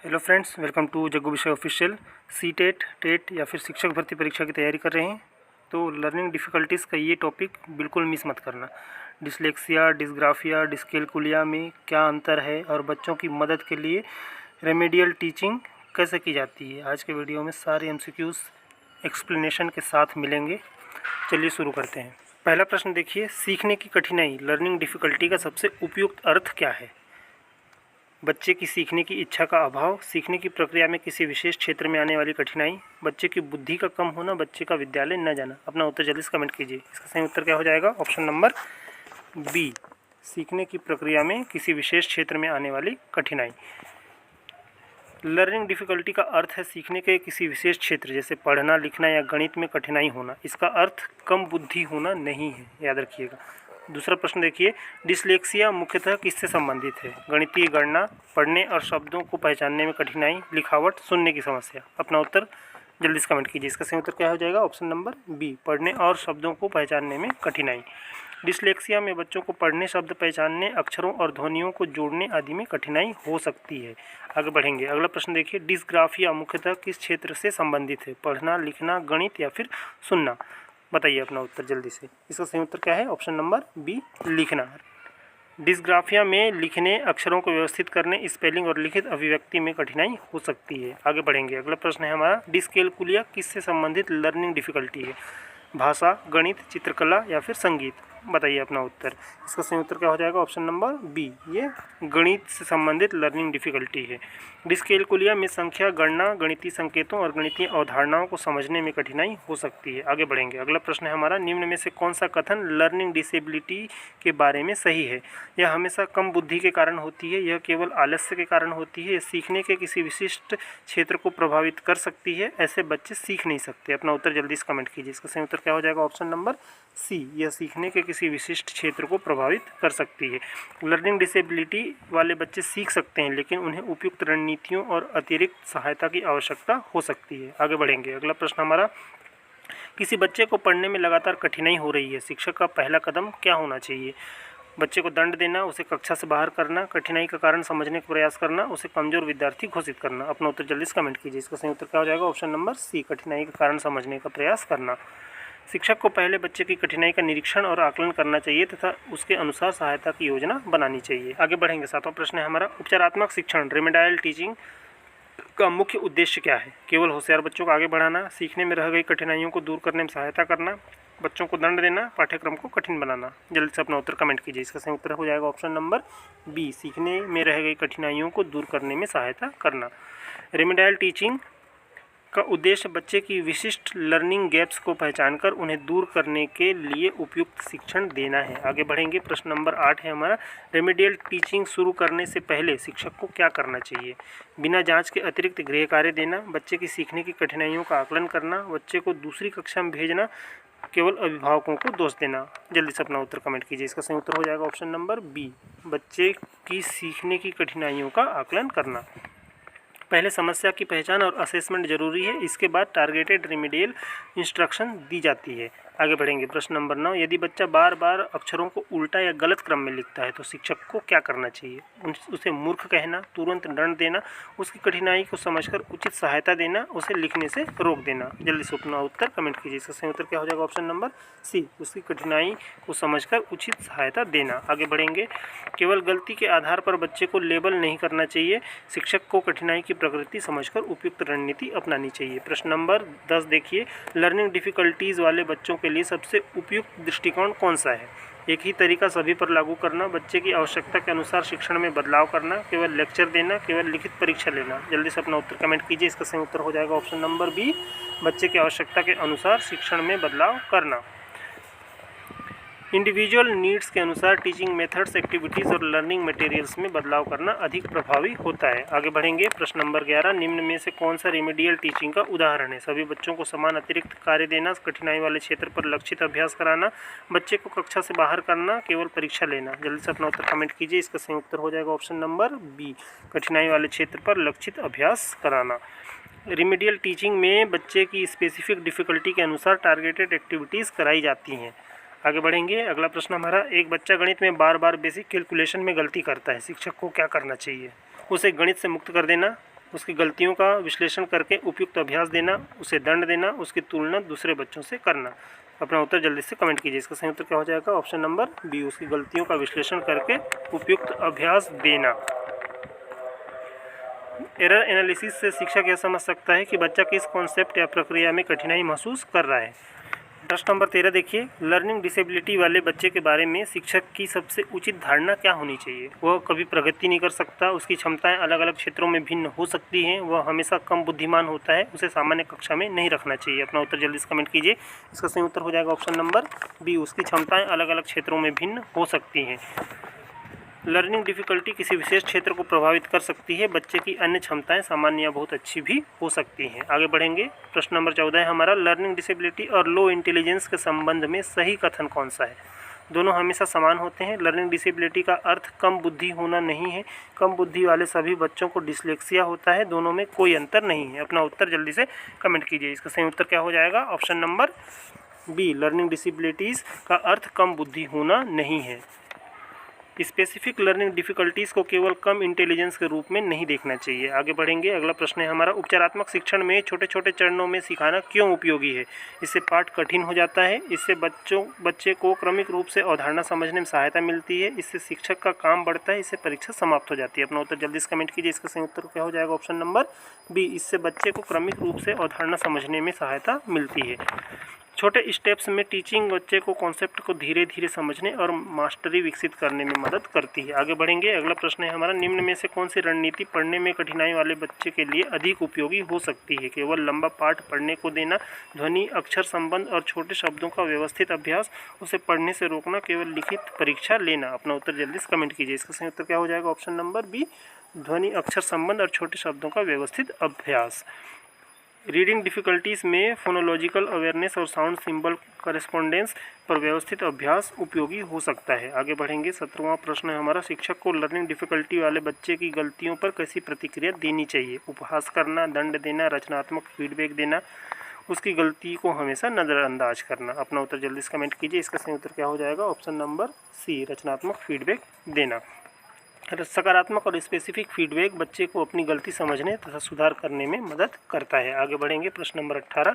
Hello friends, welcome to Jaggu Vishay official. C TET या फिर शिक्षक भर्ती परीक्षा की तैयारी कर रहे हैं तो लर्निंग डिफ़िकल्टीज़ का ये टॉपिक बिल्कुल मिस मत करना। डिसलेक्सिया, डिसग्राफिया, डिस्कैलकुलिया में क्या अंतर है और बच्चों की मदद के लिए रेमेडियल टीचिंग कैसे की जाती है, आज के वीडियो में सारे MCQs एक्सप्लेनेशन के साथ मिलेंगे। चलिए शुरू करते हैं। पहला प्रश्न देखिए, सीखने की कठिनाई लर्निंग डिफ़िकल्टी का सबसे उपयुक्त अर्थ क्या है? बच्चे की सीखने की इच्छा का अभाव, सीखने की प्रक्रिया में किसी विशेष क्षेत्र में आने वाली कठिनाई, बच्चे की बुद्धि का कम होना, बच्चे का विद्यालय न जाना। अपना उत्तर जल्दी से कमेंट कीजिए। इसका सही उत्तर क्या हो जाएगा? ऑप्शन नंबर बी, सीखने की प्रक्रिया में किसी विशेष क्षेत्र में आने वाली कठिनाई। लर्निंग डिफ़िकल्टी का अर्थ है सीखने के किसी विशेष क्षेत्र जैसे पढ़ना, लिखना या गणित में कठिनाई होना। इसका अर्थ कम बुद्धि होना नहीं है, याद रखिएगा। दूसरा प्रश्न देखिए, डिसलेक्सिया मुख्यतः किससे संबंधित है? गणितीय गणना, पढ़ने और शब्दों को पहचानने में कठिनाई, लिखावट, सुनने की समस्या। अपना उत्तर जल्दी से कमेंट कीजिए। इसका सही उत्तर क्या हो जाएगा? ऑप्शन नंबर बी, पढ़ने और शब्दों को पहचानने में कठिनाई। डिसलेक्सिया में बच्चों को पढ़ने, शब्द पहचानने, अक्षरों और ध्वनियों को जोड़ने आदि में कठिनाई हो सकती है। आगे बढ़ेंगे। अगला प्रश्न देखिए, डिसग्राफिया मुख्यतः किस क्षेत्र से संबंधित है? पढ़ना, लिखना, गणित या फिर सुनना। बताइए अपना उत्तर जल्दी से। इसका सही उत्तर क्या है? ऑप्शन नंबर बी, लिखना। डिसग्राफिया में लिखने, अक्षरों को व्यवस्थित करने, स्पेलिंग और लिखित अभिव्यक्ति में कठिनाई हो सकती है। आगे बढ़ेंगे। अगला प्रश्न है हमारा, डिस्कैलकुलिया किससे संबंधित लर्निंग डिफ़िकल्टी है? भाषा, गणित, चित्रकला या फिर संगीत। बताइए अपना उत्तर। इसका सही उत्तर क्या हो जाएगा? ऑप्शन नंबर बी, ये गणित से संबंधित लर्निंग डिफ़िकल्टी है। डिस्कैलकुलिया में संख्या, गणना, गणितीय संकेतों और गणितीय अवधारणाओं को समझने में कठिनाई हो सकती है। आगे बढ़ेंगे। अगला प्रश्न है हमारा, निम्न में से कौन सा कथन लर्निंग डिसेबिलिटी के बारे में सही है? यह हमेशा कम बुद्धि के कारण होती है, यह केवल आलस्य के कारण होती है, यह सीखने के किसी विशिष्ट क्षेत्र को प्रभावित कर सकती है, ऐसे बच्चे सीख नहीं सकते। अपना उत्तर जल्दी से कमेंट कीजिए। इसका सही उत्तर क्या हो जाएगा? ऑप्शन नंबर सी, यह सीखने के किसी विशिष्ट क्षेत्र को प्रभावित कर सकती है। लर्निंग डिसेबिलिटी वाले बच्चे सीख सकते हैं, लेकिन उन्हें उपयुक्त रणनीतियों और अतिरिक्त सहायता की आवश्यकता हो सकती है। आगे बढ़ेंगे। अगला प्रश्न हमारा, किसी बच्चे को पढ़ने में लगातार कठिनाई हो रही है, शिक्षक का पहला कदम क्या होना चाहिए? बच्चे को दंड देना, उसे कक्षा से बाहर करना, कठिनाई का कारण समझने का प्रयास करना, उसे कमजोर विद्यार्थी घोषित करना। अपना उत्तर जल्दी से कमेंट कीजिए। इसका सही उत्तर क्या हो जाएगा? ऑप्शन नंबर सी, कठिनाई का कारण समझने का प्रयास करना। शिक्षक को पहले बच्चे की कठिनाई का निरीक्षण और आकलन करना चाहिए तथा उसके अनुसार सहायता की योजना बनानी चाहिए। आगे बढ़ेंगे। सातवां प्रश्न है हमारा, उपचारात्मक शिक्षण रेमेडियल टीचिंग का मुख्य उद्देश्य क्या है? केवल होशियार बच्चों को आगे बढ़ाना, सीखने में रह गई कठिनाइयों को दूर करने में सहायता करना, बच्चों को दंड देना, पाठ्यक्रम को कठिन बनाना। जल्दी से अपना उत्तर कमेंट कीजिए। इसका सही उत्तर हो जाएगा ऑप्शन नंबर बी, सीखने में रह गई कठिनाइयों को दूर करने में सहायता करना। रेमेडियल टीचिंग का उद्देश्य बच्चे की विशिष्ट लर्निंग गैप्स को पहचानकर उन्हें दूर करने के लिए उपयुक्त शिक्षण देना है। आगे बढ़ेंगे। प्रश्न नंबर 8 है हमारा, रेमेडियल टीचिंग शुरू करने से पहले शिक्षक को क्या करना चाहिए? बिना जांच के अतिरिक्त गृह कार्य देना, बच्चे की सीखने की कठिनाइयों का आकलन करना, बच्चे को दूसरी कक्षा में भेजना, केवल अभिभावकों को दोष देना। जल्दी से अपना उत्तर कमेंट कीजिए। इसका सही उत्तर हो जाएगा ऑप्शन नंबर बी, बच्चे की सीखने की कठिनाइयों का आकलन करना। पहले समस्या की पहचान और असेसमेंट जरूरी है, इसके बाद टारगेटेड रेमेडियल इंस्ट्रक्शन दी जाती है। आगे बढ़ेंगे। प्रश्न नंबर 9, यदि बच्चा बार बार अक्षरों को उल्टा या गलत क्रम में लिखता है तो शिक्षक को क्या करना चाहिए? उसे मूर्ख कहना, तुरंत दंड देना, उसकी कठिनाई को समझकर उचित सहायता देना, उसे लिखने से रोक देना। जल्दी से अपना उत्तर कमेंट कीजिए। इसका सही उत्तर क्या हो जाएगा? ऑप्शन नंबर सी, उसकी कठिनाई को समझकर उचित सहायता देना। आगे बढ़ेंगे। केवल गलती के आधार पर बच्चे को लेबल नहीं करना चाहिए, शिक्षक को कठिनाई की प्रकृति समझकर उपयुक्त रणनीति अपनानी चाहिए। प्रश्न नंबर 10 देखिए, लर्निंग डिफ़िकल्टीज़ वाले बच्चों के लिए सबसे उपयुक्त दृष्टिकोण कौन सा है? एक ही तरीका सभी पर लागू करना, बच्चे की आवश्यकता के अनुसार शिक्षण में बदलाव करना, केवल लेक्चर देना, केवल लिखित परीक्षा लेना। जल्दी से अपना उत्तर कमेंट कीजिए। इसका सही उत्तर हो जाएगा ऑप्शन नंबर बी, बच्चे की आवश्यकता के अनुसार शिक्षण में बदलाव करना। इंडिविजुअल नीड्स के अनुसार टीचिंग मेथड्स, एक्टिविटीज़ और लर्निंग मटेरियल्स में बदलाव करना अधिक प्रभावी होता है। आगे बढ़ेंगे। प्रश्न नंबर 11, निम्न में से कौन सा रेमेडियल टीचिंग का उदाहरण है? सभी बच्चों को समान अतिरिक्त कार्य देना, कठिनाई वाले क्षेत्र पर लक्षित अभ्यास कराना, बच्चे को कक्षा से बाहर करना, केवल परीक्षा लेना। जल्दी से अपना उत्तर कमेंट कीजिए। इसका सही उत्तर हो जाएगा ऑप्शन नंबर बी, कठिनाई वाले क्षेत्र पर लक्षित अभ्यास कराना। रेमेडियल टीचिंग में बच्चे की स्पेसिफिक डिफ़िकल्टी के अनुसार टारगेटेड एक्टिविटीज़ कराई जाती हैं। आगे बढ़ेंगे। अगला प्रश्न हमारा, एक बच्चा गणित में बार बार बेसिक कैलकुलेशन में गलती करता है, शिक्षक को क्या करना चाहिए? उसे गणित से मुक्त कर देना, उसकी गलतियों का विश्लेषण करके उपयुक्त अभ्यास देना, उसे दंड देना, उसकी तुलना दूसरे बच्चों से करना। अपना उत्तर जल्दी से कमेंट कीजिए। इसका सही उत्तर क्या हो जाएगा? ऑप्शन नंबर बी, उसकी गलतियों का विश्लेषण करके उपयुक्त अभ्यास देना। एरर एनालिसिस से शिक्षक यह समझ सकता है कि बच्चा किस कॉन्सेप्ट या प्रक्रिया में कठिनाई महसूस कर रहा है। प्रश्न नंबर 13 देखिए, लर्निंग डिसेबिलिटी वाले बच्चे के बारे में शिक्षक की सबसे उचित धारणा क्या होनी चाहिए? वह कभी प्रगति नहीं कर सकता, उसकी क्षमताएं अलग अलग क्षेत्रों में भिन्न हो सकती हैं, वह हमेशा कम बुद्धिमान होता है, उसे सामान्य कक्षा में नहीं रखना चाहिए। अपना उत्तर जल्दी से कमेंट कीजिए। इसका सही उत्तर हो जाएगा ऑप्शन नंबर बी, उसकी क्षमताएं अलग अलग क्षेत्रों में भिन्न हो सकती हैं। लर्निंग डिफ़िकल्टी किसी विशेष क्षेत्र को प्रभावित कर सकती है, बच्चे की अन्य क्षमताएं सामान्य या बहुत अच्छी भी हो सकती हैं। आगे बढ़ेंगे। प्रश्न नंबर 14 है हमारा, लर्निंग डिसेबिलिटी और लो इंटेलिजेंस के संबंध में सही कथन कौन सा है? दोनों हमेशा समान होते हैं। लर्निंग डिसेबिलिटी का अर्थ कम बुद्धि होना नहीं है। कम बुद्धि वाले सभी बच्चों को डिसलेक्सिया होता है, दोनों में कोई अंतर नहीं है। अपना उत्तर जल्दी से कमेंट कीजिए। इसका सही उत्तर क्या हो जाएगा? Option number B, learning disabilities का अर्थ कम बुद्धि होना नहीं है। स्पेसिफिक लर्निंग डिफ़िकल्टीज़ को केवल कम इंटेलिजेंस के रूप में नहीं देखना चाहिए। आगे बढ़ेंगे। अगला प्रश्न है हमारा, उपचारात्मक शिक्षण में छोटे छोटे चरणों में सिखाना क्यों उपयोगी है? इससे पाठ कठिन हो जाता है, इससे बच्चे को क्रमिक रूप से अवधारणा समझने में सहायता मिलती है, इससे शिक्षक का काम बढ़ता है, इससे परीक्षा समाप्त हो जाती है। अपना उत्तर जल्दी से कमेंट कीजिए। इसका सही उत्तर क्या हो जाएगा? ऑप्शन नंबर बी, इससे बच्चे को क्रमिक रूप से अवधारणा समझने में सहायता मिलती है। छोटे स्टेप्स में टीचिंग बच्चे को कॉन्सेप्ट को धीरे धीरे समझने और मास्टरी विकसित करने में मदद करती है। आगे बढ़ेंगे। अगला प्रश्न है हमारा, निम्न में से कौन सी रणनीति पढ़ने में कठिनाई वाले बच्चे के लिए अधिक उपयोगी हो सकती है? केवल लंबा पाठ पढ़ने को देना, ध्वनि अक्षर संबंध और छोटे शब्दों का व्यवस्थित अभ्यास, उसे पढ़ने से रोकना, केवल लिखित परीक्षा लेना। अपना उत्तर जल्दी से कमेंट कीजिए। इसका सही उत्तर क्या हो जाएगा? ऑप्शन नंबर बी, ध्वनि अक्षर संबंध और छोटे शब्दों का व्यवस्थित अभ्यास। रीडिंग डिफ़िकल्टीज़ में फोनोलॉजिकल अवेयरनेस और साउंड सिंबल करेस्पॉन्डेंस पर व्यवस्थित अभ्यास उपयोगी हो सकता है। आगे बढ़ेंगे। 17वां प्रश्न है हमारा, शिक्षक को लर्निंग डिफ़िकल्टी वाले बच्चे की गलतियों पर कैसी प्रतिक्रिया देनी चाहिए? उपहास करना, दंड देना, रचनात्मक फीडबैक देना, उसकी गलती को हमेशा नज़रअंदाज करना। अपना उत्तर जल्दी से कमेंट कीजिए। इसका सही उत्तर क्या हो जाएगा? ऑप्शन नंबर सी, रचनात्मक फीडबैक देना। सकारात्मक और स्पेसिफिक फीडबैक बच्चे को अपनी गलती समझने तथा सुधार करने में मदद करता है। आगे बढ़ेंगे। प्रश्न नंबर 18,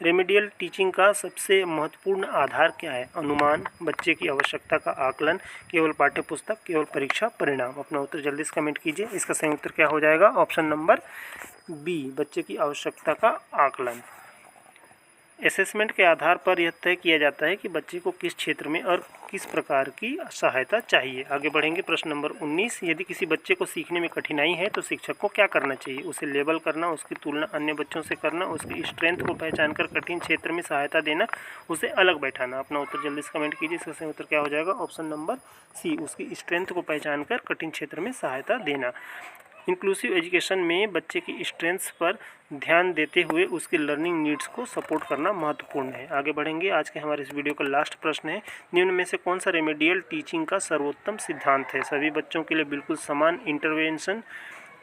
रेमेडियल टीचिंग का सबसे महत्वपूर्ण आधार क्या है? अनुमान, बच्चे की आवश्यकता का आकलन, केवल पाठ्यपुस्तक, केवल परीक्षा परिणाम। अपना उत्तर जल्दी से कमेंट कीजिए। इसका सही उत्तर क्या हो जाएगा? ऑप्शन नंबर बी, बच्चे की आवश्यकता का आकलन। असेसमेंट के आधार पर यह तय किया जाता है कि बच्चे को किस क्षेत्र में और किस प्रकार की सहायता चाहिए। आगे बढ़ेंगे। प्रश्न नंबर 19, यदि किसी बच्चे को सीखने में कठिनाई है तो शिक्षक को क्या करना चाहिए? उसे लेबल करना, उसकी तुलना अन्य बच्चों से करना, उसकी स्ट्रेंथ को पहचान कर कठिन क्षेत्र में सहायता देना, उसे अलग बैठाना। अपना उत्तर जल्दी से कमेंट कीजिए। इसका सही उत्तर क्या हो जाएगा? ऑप्शन नंबर सी, उसकी स्ट्रेंथ को पहचान कर कठिन क्षेत्र में सहायता देना। इंक्लूसिव एजुकेशन में बच्चे की स्ट्रेंथ्स पर ध्यान देते हुए उसकी लर्निंग नीड्स को सपोर्ट करना महत्वपूर्ण है। आगे बढ़ेंगे। आज के हमारे इस वीडियो का लास्ट प्रश्न है, निम्न में से कौन सा रेमेडियल टीचिंग का सर्वोत्तम सिद्धांत है? सभी बच्चों के लिए बिल्कुल समान इंटरवेंशन,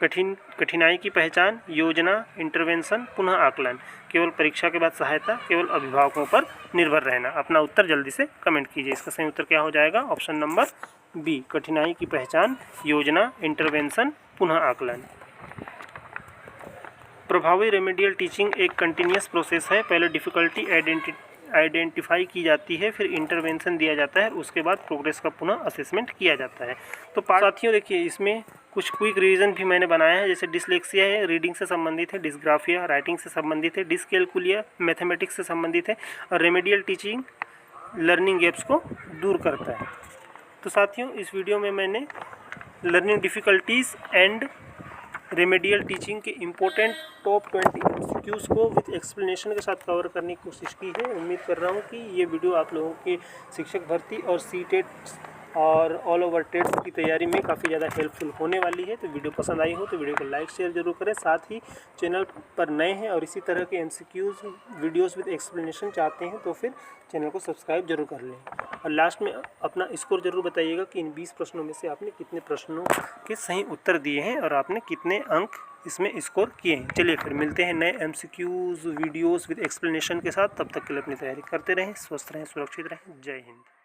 कठिनाई की पहचान, योजना, इंटरवेंशन, पुनः आकलन, केवल परीक्षा के बाद सहायता, केवल अभिभावकों पर निर्भर रहना। अपना उत्तर जल्दी से कमेंट कीजिए। इसका सही उत्तर क्या हो जाएगा? ऑप्शन नंबर बी, कठिनाई की पहचान, योजना, इंटरवेंशन, पुनः आकलन। प्रभावी रेमेडियल टीचिंग एक कंटिन्यूस प्रोसेस है। पहले डिफ़िकल्टी आइडेंटिफाई की जाती है, फिर इंटरवेंशन दिया जाता है, उसके बाद प्रोग्रेस का पुनः असेसमेंट किया जाता है। तो साथियों देखिए, इसमें कुछ क्विक रिवीजन भी मैंने बनाया है। जैसे डिसलेक्सिया है, रीडिंग से संबंधित है, डिस्ग्राफिया राइटिंग से संबंधित है, डिसकैलकुलिया मैथमेटिक्स से संबंधित है, और रेमेडियल टीचिंग लर्निंग गैप्स को दूर करता है। तो साथियों, इस वीडियो में मैंने learning difficulties and remedial teaching के इम्पोर्टेंट टॉप 20 MCQs को विद एक्सप्लेनेशन के साथ कवर करने की कोशिश की है। उम्मीद कर रहा हूँ कि ये वीडियो आप लोगों के शिक्षक भर्ती और CTET और ऑल ओवर टेट्स की तैयारी में काफ़ी ज़्यादा हेल्पफुल होने वाली है। तो वीडियो पसंद आई हो तो वीडियो को लाइक शेयर जरूर करें। साथ ही चैनल पर नए हैं और इसी तरह के MCQs वीडियोस विद एक्सप्लेनेशन चाहते हैं तो फिर चैनल को सब्सक्राइब जरूर कर लें। और लास्ट में अपना स्कोर जरूर बताइएगा कि इन 20 प्रश्नों में से आपने कितने प्रश्नों के सही उत्तर दिए हैं और आपने कितने अंक इसमें स्कोर किए हैं। चलिए फिर मिलते हैं नए MCQs वीडियोस विद एक्सप्लेनेशन के साथ। तब तक के लिए अपनी तैयारी करते रहें, स्वस्थ रहें, सुरक्षित रहें। जय हिंद।